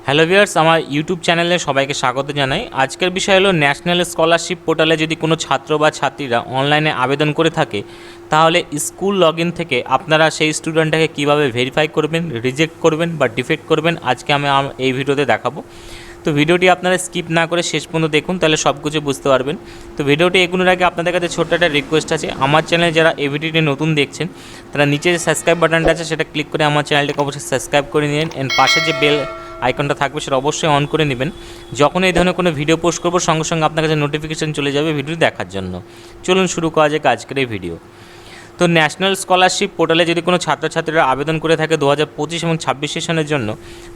Hello viewers, আমার YouTube চ্যানেলে সবাইকে স্বাগত জানাই। আজকের বিষয় হলো ন্যাশনাল স্কলারশিপ পোর্টালে যদি কোনো ছাত্র বা ছাত্রীরা অনলাইনে আবেদন করে থাকে, তাহলে স্কুল লগ ইন থেকে আপনারা সেই স্টুডেন্টটাকে কীভাবে ভেরিফাই করবেন, রিজেক্ট করবেন বা ডিফেক্ট করবেন, আজকে আমি এই ভিডিওতে দেখাবো। তো ভিডিওটি আপনারা স্কিপ না করে শেষ পর্যন্ত দেখুন, তাহলে সব কিছু বুঝতে পারবেন। তো ভিডিওটি এগোনোর আগে আপনাদের কাছে ছোট্ট একটা রিকোয়েস্ট আছে, আমার চ্যানেলে যারা এই ভিডিওটি নতুন দেখছেন তারা নিচে যে সাবস্ক্রাইব বাটনটা আছে সেটা ক্লিক করে আমার চ্যানেলটিকে অবশ্যই সাবস্ক্রাইব করে নিন, এন্ড পাশে যে বেল আইকনটা থাকবে সেটা অবশ্যই অন করে নেবেন। যখন এই ধরনের কোনো ভিডিও পোস্ট করবো সঙ্গে সঙ্গে আপনার কাছে নোটিফিকেশান চলে যাবে ভিডিও দেখার জন্য। চলুন শুরু করা যাক আজকের এই ভিডিও। তো ন্যাশনাল স্কলারশিপ পোর্টালে যদি কোনো ছাত্রছাত্রীরা আবেদন করে থাকে 2025 এবং 26 সেশনের জন্য,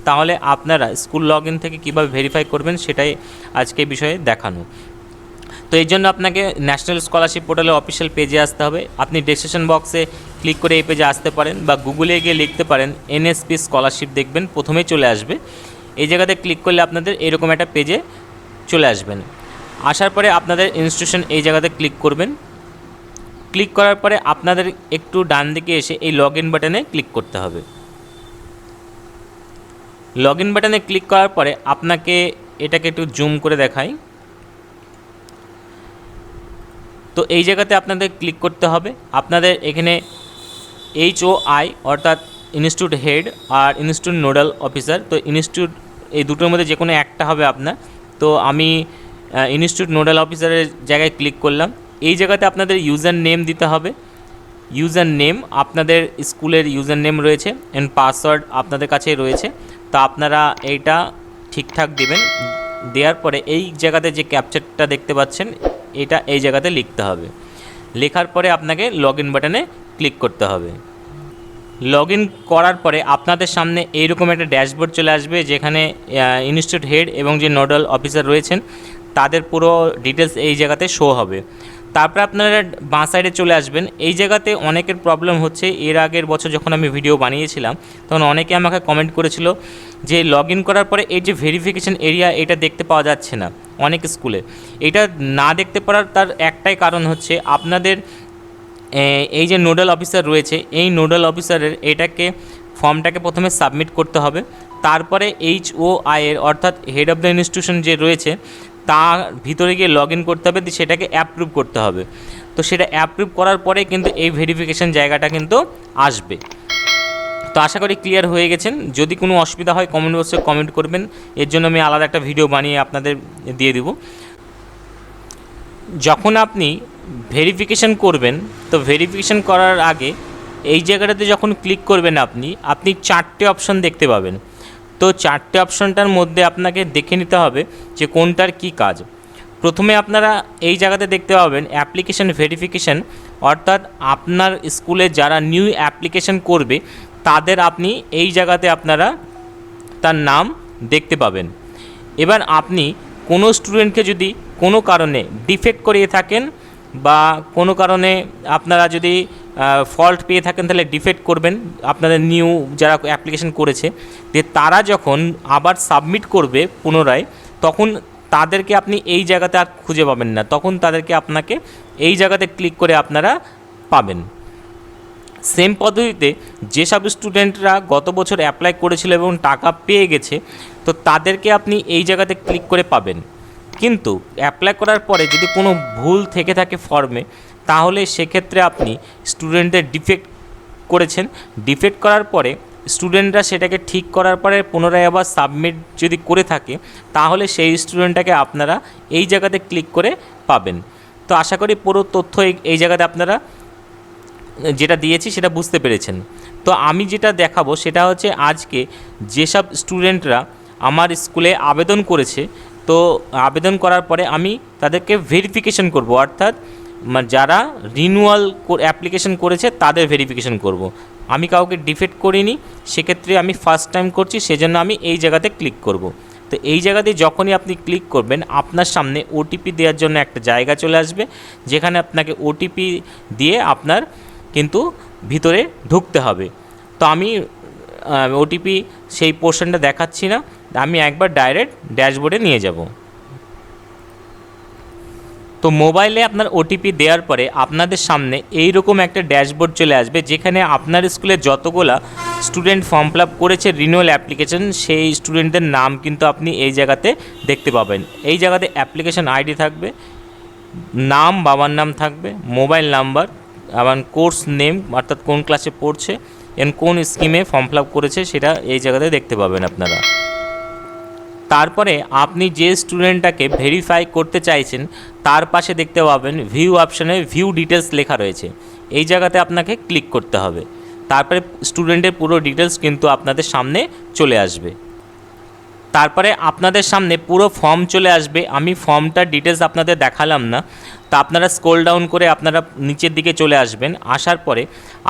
তাহলে আপনারা স্কুল লগ ইন থেকে কীভাবে ভেরিফাই করবেন সেটাই আজকে বিষয়ে দেখানো। তো এই জন্য আপনাকে ন্যাশনাল স্কলারশিপ পোর্টালের অফিসিয়াল পেজে আসতে হবে। আপনি ডেসক্রিপশন বক্সে ক্লিক করে এই পেজে আসতে পারেন, বা গুগলে গিয়ে লিখতে পারেন এনএসপি স্কলারশিপ, দেখবেন প্রথমেই চলে আসবে। এই জায়গাতে ক্লিক করলে আপনাদের এরকম একটা পেজে চলে আসবেন। আসার পরে আপনাদের ইনস্টিটিউশন এই জায়গাতে ক্লিক করবেন। ক্লিক করার পরে আপনাদের একটু ডান দিকে এসে এই লগ ইন বাটনে ক্লিক করতে হবে। লগ ইন বাটনে ক্লিক করার পরে আপনাকে এটাকে একটু জুম করে দেখাই। তো এই জায়গাতে আপনাদের ক্লিক করতে হবে। আপনাদের এখানে HOI অর্থাৎ ইনস্টিটিউট হেড আর ইনস্টিটিউট নোডাল অফিসার, তো ইনস্টিটিউট এই দুটোর মধ্যে যে কোনো একটা হবে আপনার। তো আমি ইনস্টিটিউট নোডাল অফিসারের জায়গায় ক্লিক করলাম। এই জায়গাতে আপনাদের ইউজার নেম দিতে হবে। ইউজার নেম আপনাদের স্কুলের ইউজার নেম রয়েছে, অ্যান্ড পাসওয়ার্ড আপনাদের কাছেই রয়েছে। তো আপনারা এইটা ঠিকঠাক দেবেন। দেওয়ার পরে এই জায়গাতে যে ক্যাপচারটা দেখতে পাচ্ছেন এটা এই জায়গাতে লিখতে হবে। লেখার পরে আপনাকে লগ ইন বাটনে ক্লিক করতে হবে। লগ ইন করার পরে আপনাদের সামনে এইরকম একটা ড্যাশবোর্ড চলে আসবে, যেখানে ইনস্টিটিউট হেড এবং যে নোডাল অফিসার রয়েছেন তাদের পুরো ডিটেলস এই জায়গাতে শো হবে। তারপরে আপনারা বাঁ সাইডে চলে আসবেন। এই জায়গাতে অনেকের প্রবলেম হচ্ছে, এর আগের বছর যখন আমি ভিডিও বানিয়েছিলাম তখন অনেকে আমাকে কমেন্ট করেছিল যে লগ ইন করার পরে এই যে ভেরিফিকেশন এরিয়া এটা দেখতে পাওয়া যাচ্ছে না অনেক স্কুলে। এটা না দেখতে পারার তার একটাই কারণ হচ্ছে, আপনাদের এই যে নোডাল অফিসার রয়েছে এই নোডাল অফিসারের ফর্মটাকে প্রথমে সাবমিট করতে হবে। তারপরে HOI এর অর্থাৎ হেড অফ দ্য ইনস্টিটিউশন যে রয়েছে তার ভিতরে গিয়ে লগ ইন করতে হবে, সেটাকে অ্যাপ্রুভ করতে হবে। তো সেটা অ্যাপ্রুভ করার পরে কিন্তু এই ভেরিফিকেশান জায়গাটা কিন্তু আসবে। তো আশা করি ক্লিয়ার হয়ে গেছেন। যদি কোনো অসুবিধা হয় কমেন্ট বক্সে কমেন্ট করবেন, এর জন্য আমি আলাদা একটা ভিডিও বানিয়ে আপনাদের দিয়ে দেব। যখন আপনি ভেরিফিকেশান করবেন, তো ভেরিফিকেশান করার আগে এই জায়গাটাতে যখন ক্লিক করবেন আপনি 4টে অপশন দেখতে পাবেন। তো 4টে অপশনটার মধ্যে আপনাকে দেখে নিতে হবে যে কোনটার কি কাজ। প্রথমে আপনারা এই জায়গাতে দেখতে পাবেন অ্যাপ্লিকেশান ভেরিফিকেশান, অর্থাৎ আপনার স্কুলে যারা নিউ অ্যাপ্লিকেশান করবে তাদের আপনি এই জায়গাতে আপনারা তার নাম দেখতে পাবেন। এবার আপনি কোনো স্টুডেন্টকে যদি কোনো কারণে ডিফেক্ট করিয়ে থাকেন বা কোনো কারণে আপনারা যদি ফল্ট পেয়ে থাকেন তাহলে ডিফেক্ট করবেন আপনাদের নিউ যারা অ্যাপ্লিকেশন করেছে। যে তারা যখন আবার সাবমিট করবে পুনরায়, তখন তাদেরকে আপনি এই জায়গাতে আর খুঁজে পাবেন না, তখন তাদেরকে আপনাকে এই জায়গাতে ক্লিক করে আপনারা পাবেন। সেম পদ্ধতিতে যেসব স্টুডেন্টরা গত বছর অ্যাপ্লাই করেছিল এবং টাকা পেয়ে গেছে, তো তাদেরকে আপনি এই জায়গাতে ক্লিক করে পাবেন। কিন্তু অ্যাপ্লাই করার পরে যদি কোনো ভুল থেকে থাকে ফর্মে, তাহলে সেক্ষেত্রে আপনি স্টুডেন্টদের ডিফেক্ট করেছেন, ডিফেক্ট করার পরে স্টুডেন্টরা সেটাকে ঠিক করার পরে পুনরায় আবার সাবমিট যদি করে থাকে, তাহলে সেই স্টুডেন্টটাকে আপনারা এই জায়গাতে ক্লিক করে পাবেন। তো আশা করি পুরো তথ্য এই জায়গাতে আপনারা যেটা দিয়েছি সেটা বুঝতে পেরেছেন। তো আমি যেটা দেখাবো সেটা হচ্ছে আজকে যেসব স্টুডেন্টরা আমার স্কুলে আবেদন করেছে, তো আবেদন করার পরে আমি তাদেরকে ভেরিফিকেশন করব, অর্থাৎ যারা রিনিউয়াল অ্যাপ্লিকেশন করেছে তাদের ভেরিফিকেশন করব। আমি কাউকে ডিফেক্ট করিনি, সেক্ষেত্রে আমি ফার্স্ট টাইম করছি, সেজন্য আমি এই জায়গাতে ক্লিক করব। তো এই জায়গাতে যখনই আপনি ক্লিক করবেন আপনার সামনে ওটিপি দেওয়ার জন্য একটা জায়গা চলে আসবে, যেখানে আপনাকে ওটিপি দিয়ে আপনার কিন্তু ভিতরে ঢুকতে হবে। তো আমি ওটিপি সেই পোর্শনটা দেখাচ্ছি না, আমি একবার ডাইরেক্ট ড্যাশবোর্ডে নিয়ে যাব। তো মোবাইলে আপনার ওটিপি দেওয়ার পরে আপনাদের সামনে এই রকম একটা ড্যাশবোর্ড চলে আসবে, যেখানে আপনার স্কুলে যতগুলা স্টুডেন্ট ফর্ম ফিল আপ করেছে রিনিউয়াল অ্যাপ্লিকেশন, সেই স্টুডেন্টদের নাম কিন্তু আপনি এই জায়গাতে দেখতে পাবেন। এই জায়গাতে অ্যাপ্লিকেশন আইডি থাকবে, নাম, বাবার নাম থাকবে, মোবাইল নাম্বার, আবার কোর্স নেম অর্থাৎ কোন ক্লাসে পড়ছে, কোন স্কিমে ফর্ম ফিল আপ করেছে সেটা এই জায়গাতে দেখতে পাবেন আপনারা। তারপরে আপনি যে স্টুডেন্টটাকে ভেরিফাই করতে চাইছেন তার পাশে দেখতে পাবেন ভিউ অপশানে ভিউ ডিটেলস লেখা রয়েছে, এই জায়গাতে আপনাকে ক্লিক করতে হবে। তারপরে স্টুডেন্টের পুরো ডিটেলস কিন্তু আপনাদের সামনে চলে আসবে। তারপরে আপনাদের সামনে পুরো ফর্ম চলে আসবে। আমি ফর্মটার ডিটেলস আপনাদের দেখালাম না, তা আপনারা স্ক্রল ডাউন করে আপনারা নিচের দিকে চলে আসবেন। আসার পরে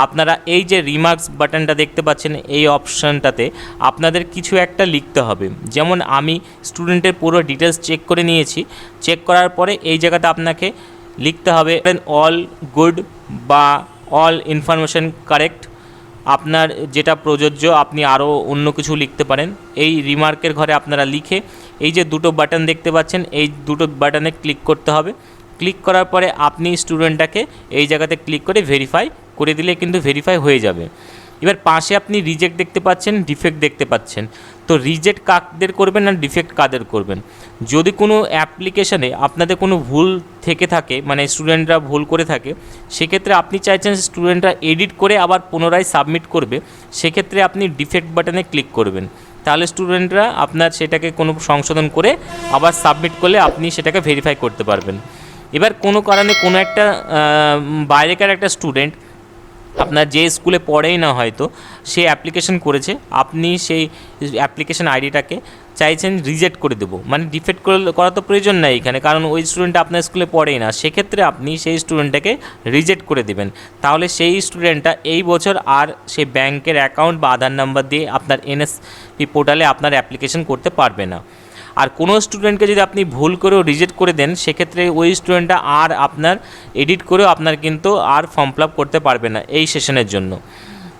আপনারা এই যে রিমার্কস বাটনটা দেখতে পাচ্ছেন, এই অপশানটাতে আপনাদের কিছু একটা লিখতে হবে। যেমন আমি স্টুডেন্টের পুরো ডিটেলস চেক করে নিয়েছি, চেক করার পরে এই জায়গাতে আপনাকে লিখতে হবে অল গুড বা অল ইনফরমেশন কারেক্ট। আপনার যেটা প্রযোজ্য আপনি আরও অন্য কিছু লিখতে পারেন। এই রিমার্কের ঘরে আপনারা লিখে এই যে দুটো বাটন দেখতে পাচ্ছেন, এই দুটো বাটনে ক্লিক করতে হবে। ক্লিক করার পরে আপনি স্টুডেন্টটাকে এই জায়গাতে ক্লিক করে ভেরিফাই করে দিলে কিন্তু ভেরিফাই হয়ে যাবে। এবার পাশে আপনি রিজেক্ট দেখতে পাচ্ছেন, ডিফেক্ট দেখতে পাচ্ছেন। তো রিজেক্ট কাদের করবেন আর ডিফেক্ট কাদের করবেন? যদি কোনো অ্যাপ্লিকেশানে আপনাদের কোনো ভুল থেকে থাকে, মানে স্টুডেন্টরা ভুল করে থাকে, সেক্ষেত্রে আপনি চাইছেন স্টুডেন্টরা এডিট করে আবার পুনরায় সাবমিট করবে, সেক্ষেত্রে আপনি ডিফেক্ট বাটনে ক্লিক করবেন। তাহলে স্টুডেন্টরা আপনার সেটাকে কোনো সংশোধন করে আবার সাবমিট করলে আপনি সেটাকে ভেরিফাই করতে পারবেন। এবার কোনো কারণে কোনো একটা বাইরেকার একটা স্টুডেন্ট আপনার যে স্কুলে পড়েই না হয়তো সে অ্যাপ্লিকেশন করেছে, আপনি সেই অ্যাপ্লিকেশন আইডিটাকে চাইছেন রিজেক্ট করে দেবো, মানে ডিফেক্ট করা তো প্রয়োজন নাই এখানে, কারণ ওই স্টুডেন্টটা আপনার স্কুলে পড়েই না। সেক্ষেত্রে আপনি সেই স্টুডেন্টটাকে রিজেক্ট করে দেবেন। তাহলে সেই স্টুডেন্টটা এই বছর আর সেই ব্যাংকের অ্যাকাউন্ট বা আধার নাম্বার দিয়ে আপনার এনএসপি পোর্টালে আপনার অ্যাপ্লিকেশন করতে পারবে না। আর কোনো স্টুডেন্টকে যদি আপনি ভুল করেও রিজেক্ট করে দেন, সেক্ষেত্রে ওই স্টুডেন্টটা আর আপনার এডিট করেও আপনার কিন্তু আর ফর্ম ফিল আপ করতে পারবে না এই সেশনের জন্য।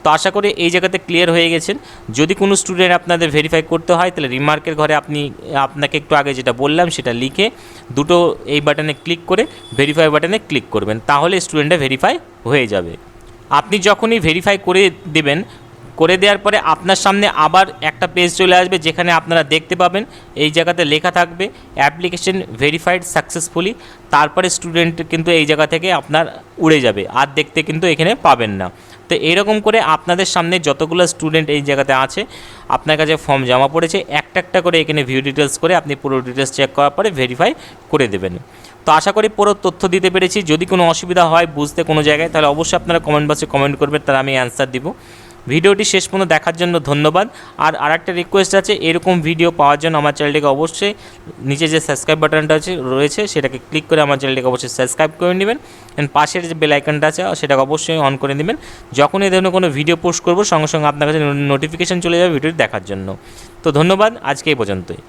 তো আশা করি এই জায়গাতে ক্লিয়ার হয়ে গেছেন। যদি কোনো স্টুডেন্ট আপনাদের ভেরিফাই করতে হয় তাহলে রিমার্কের ঘরে আপনাকে একটু আগে যেটা বললাম সেটা লিখে দুটো এই বাটনে ক্লিক করে ভেরিফাই বাটনে ক্লিক করবেন, তাহলে স্টুডেন্টটা ভেরিফাই হয়ে যাবে। আপনি যখনই ভেরিফাই করে দেবেন, করে দেওয়ার পরে আপনার সামনে আবার একটা পেজ চলে আসবে, যেখানে আপনারা দেখতে পাবেন এই জায়গাতে লেখা থাকবে অ্যাপ্লিকেশন ভেরিফাইড সাকসেসফুলি। তারপরে স্টুডেন্ট কিন্তু এই জায়গা থেকে আপনার উড়ে যাবে, আর দেখতে কিন্তু এখানে পাবেন না। তো এইরকম করে আপনাদের সামনে যতগুলো স্টুডেন্ট এই জায়গাতে আছে, আপনার কাছে ফর্ম জমা পড়েছে, একটা একটা করে এখানে ভিউ ডিটেলস করে আপনি পুরো ডিটেলস চেক করার পরে ভেরিফাই করে দেবেন। তো আশা করি পুরো তথ্য দিতে পেরেছি। যদি কোনো অসুবিধা হয় বুঝতে কোনো জায়গায়, তাহলে অবশ্যই আপনারা কমেন্ট বক্সে কমেন্ট করবেন, তার আমি অ্যান্সার দিব। ভিডিওটি শেষ পর্যন্ত দেখার জন্য ধন্যবাদ। আর আরেকটা রিকোয়েস্ট আছে, এরকম ভিডিও পাওয়ার জন্য আমার চ্যানেলটিকে অবশ্যই নিচে যে সাবস্ক্রাইব বাটনটা রয়েছে সেটাকে ক্লিক করে আমার চ্যানেলটিকে অবশ্যই সাবস্ক্রাইব করে নেবেন। এন্ড পাশের যে বেল আইকনটা আছে সেটাকে অবশ্যই অন করে নেবেন। যখন এই ধরনের কোনো ভিডিও পোস্ট করব সঙ্গে সঙ্গে আপনার কাছে নোটিফিকেশান চলে যাবে ভিডিওটি দেখার জন্য। তো ধন্যবাদ, আজকে এই পর্যন্তই।